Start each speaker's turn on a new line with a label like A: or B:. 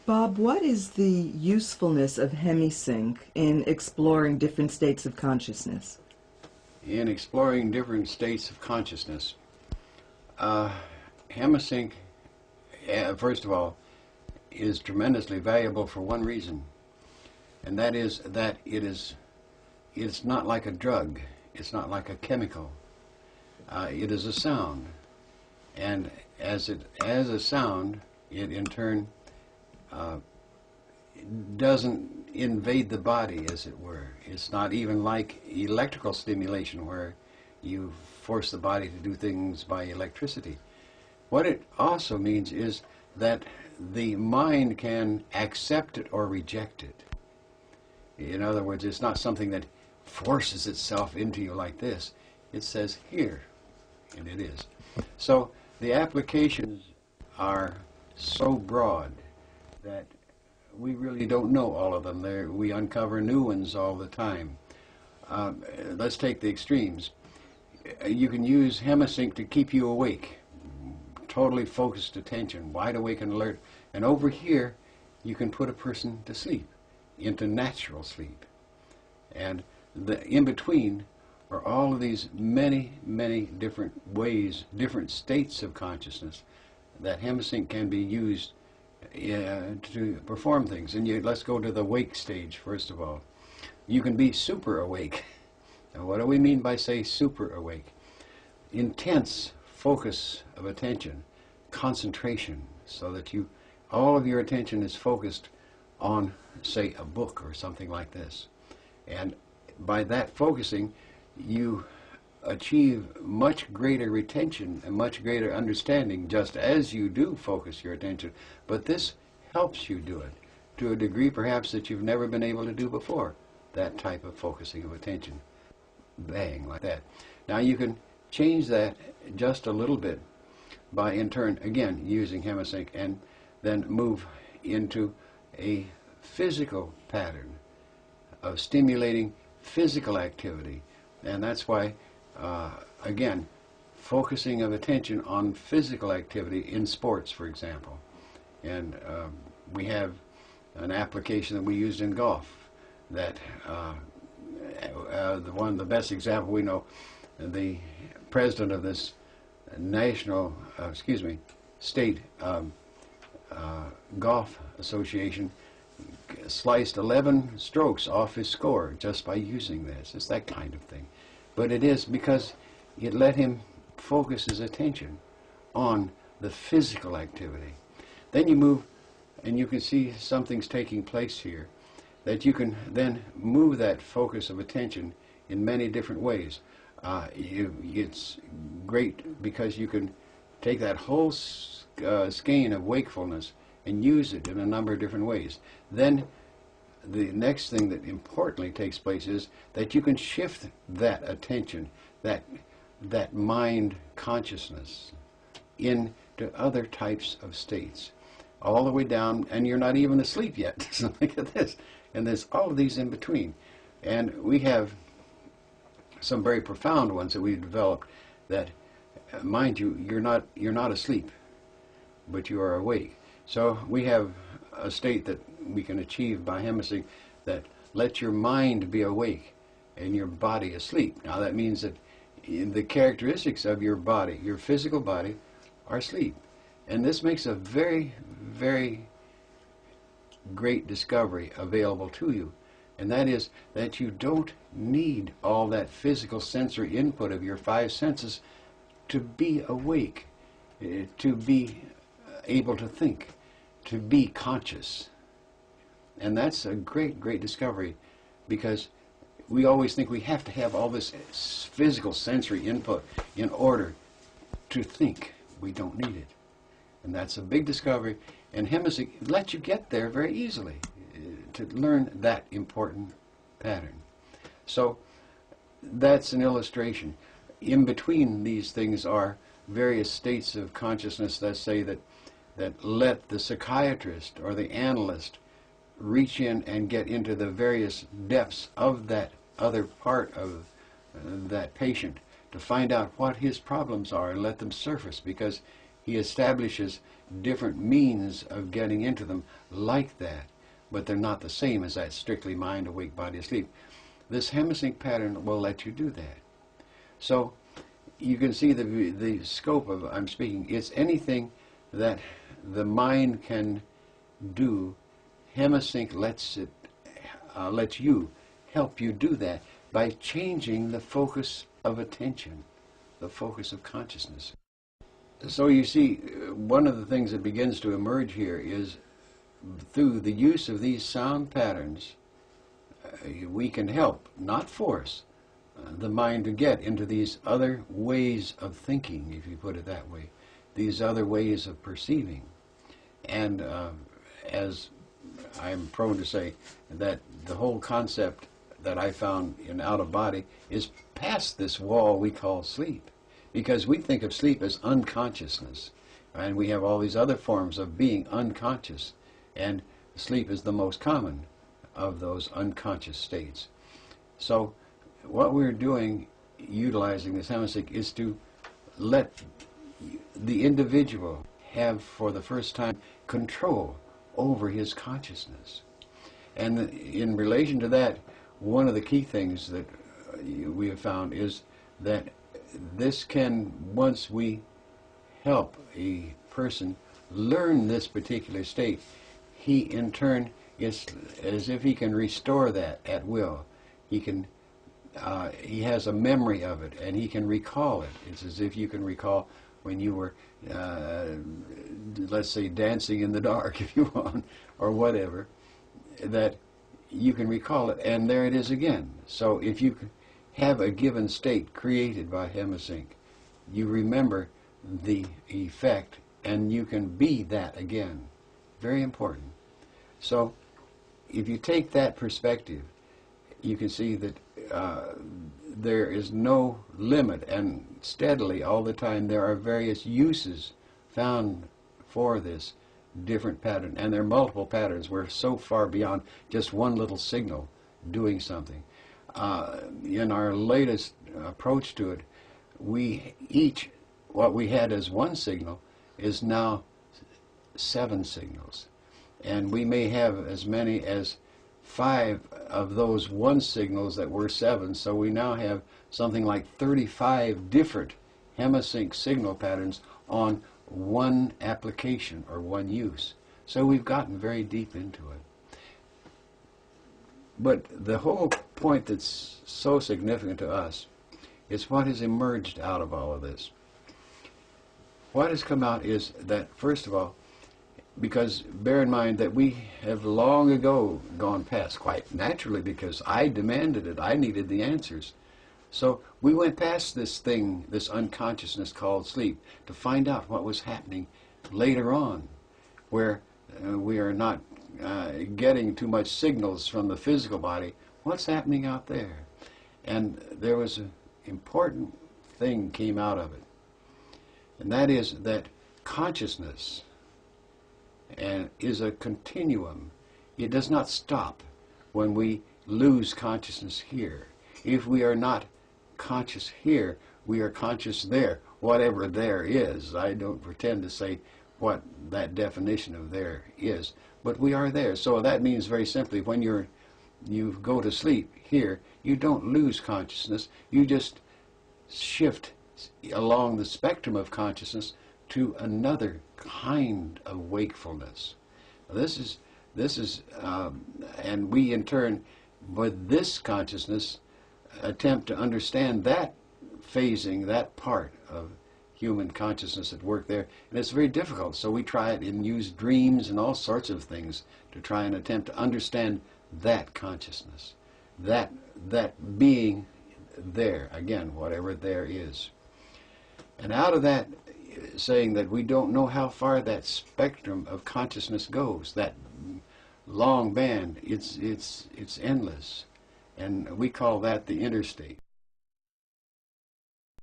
A: Bob, what is the usefulness of hemisync in exploring different states of consciousness?
B: In exploring different states of consciousness, hemisync, first of all, is tremendously valuable for one reason, and that is that it's not like a drug, it's not like a chemical. It is a sound, and as a sound, it in turn doesn't invade the body, as it were. It's not even like electrical stimulation, where you force the body to do things by electricity. What it also means is that the mind can accept it or reject it. In other words, it's not something that forces itself into you like this. It says here, and it is. So the applications are so broad that we really don't know all of them. We uncover new ones all the time. Let's take the extremes. You can use hemisync to keep you awake, totally focused attention, wide awake and alert. And over here, you can put a person to sleep, into natural sleep. And in between are all of these many, many different ways, different states of consciousness that hemisync can be used to perform things. And let's go to the wake stage first of all. You can be super awake. Now, what do we mean by say super awake? Intense focus of attention, concentration, so that all of your attention is focused on, say, a book or something like this. And by that focusing, you achieve much greater retention and much greater understanding just as you do focus your attention. But this helps you do it to a degree perhaps that you've never been able to do before, that type of focusing of attention. Bang, like that. Now you can change that just a little bit by, in turn, again, using hemisync, and then move into a physical pattern of stimulating physical activity. And that's why, again, focusing of attention on physical activity in sports, for example. And we have an application that we used in golf that the best example we know, the president of this state golf association sliced 11 strokes off his score just by using this. It's that kind of thing. But it is because it let him focus his attention on the physical activity. Then you move, and you can see something's taking place here, that you can then move that focus of attention in many different ways. It's great because you can take that whole skein of wakefulness and use it in a number of different ways. Then the next thing that importantly takes place is that you can shift that attention, that mind consciousness, into other types of states, all the way down, and you're not even asleep yet. So look at this. And there's all of these in between. And we have some very profound ones that we've developed that, mind you, you're not asleep, but you are awake. So we have a state that we can achieve by hemisync that lets your mind be awake and your body asleep. Now that means that the characteristics of your body, your physical body, are asleep. And this makes a very, very great discovery available to you. And that is that you don't need all that physical sensory input of your five senses to be awake, to be able to think, to be conscious. And that's a great, great discovery, because we always think we have to have all this physical sensory input in order to think. We don't need it. And that's a big discovery, and hemisync lets you get there very easily to learn that important pattern. So that's an illustration. In between these things are various states of consciousness that say that let the psychiatrist or the analyst reach in and get into the various depths of that other part of that patient to find out what his problems are and let them surface, because he establishes different means of getting into them like that, but they're not the same as that strictly mind, awake, body, asleep. This hemisync pattern will let you do that. So you can see the scope of I'm speaking. It's anything that the mind can do. Hemisync lets you help you do that by changing the focus of attention, the focus of consciousness. So you see, one of the things that begins to emerge here is through the use of these sound patterns, we can help, not force, the mind to get into these other ways of thinking, if you put it that way, these other ways of perceiving. And as I'm prone to say, that the whole concept that I found in out of body is past this wall we call sleep. Because we think of sleep as unconsciousness, and we have all these other forms of being unconscious, and sleep is the most common of those unconscious states. So what we're doing, utilizing this hemisync, is to let the individual have, for the first time, control over his consciousness. And in relation to that, one of the key things that we have found is that this can, once we help a person learn this particular state, he in turn is as if he can restore that at will. He can, he has a memory of it, and he can recall it. It's as if you can recall when you were, let's say, dancing in the dark, if you want, or whatever, that you can recall it, and there it is again. So if you have a given state created by hemisync, you remember the effect, and you can be that again. Very important. So if you take that perspective, you can see that there is no limit, and steadily all the time there are various uses found for this different pattern, and there are multiple patterns. We're so far beyond just one little signal doing something. In our latest approach to it, what we had as one signal is now 7 signals. And we may have as many as 5 of those one signals that were 7, so we now have something like 35 different hemisync signal patterns on one application or one use. So we've gotten very deep into it. But the whole point that's so significant to us is what has emerged out of all of this. What has come out is that, first of all, because bear in mind that we have long ago gone past, quite naturally, because I demanded it, I needed the answers. So we went past this thing, this unconsciousness called sleep, to find out what was happening later on, where we are not getting too much signals from the physical body. What's happening out there? And there was an important thing came out of it, and that is that consciousness is a continuum. It does not stop when we lose consciousness here. If we are not conscious here, we are conscious there, whatever there is. I don't pretend to say what that definition of there is, but we are there. So that means very simply, when you go to sleep here, you don't lose consciousness. You just shift along the spectrum of consciousness to another kind of wakefulness. This is, and we in turn, with this consciousness, attempt to understand that phasing, that part of human consciousness at work there, and it's very difficult. So we try it and use dreams and all sorts of things to try and attempt to understand that consciousness, that being there, again, whatever there is. And out of that, saying that we don't know how far that spectrum of consciousness goes, that long band, it's endless, and we call that the interstate.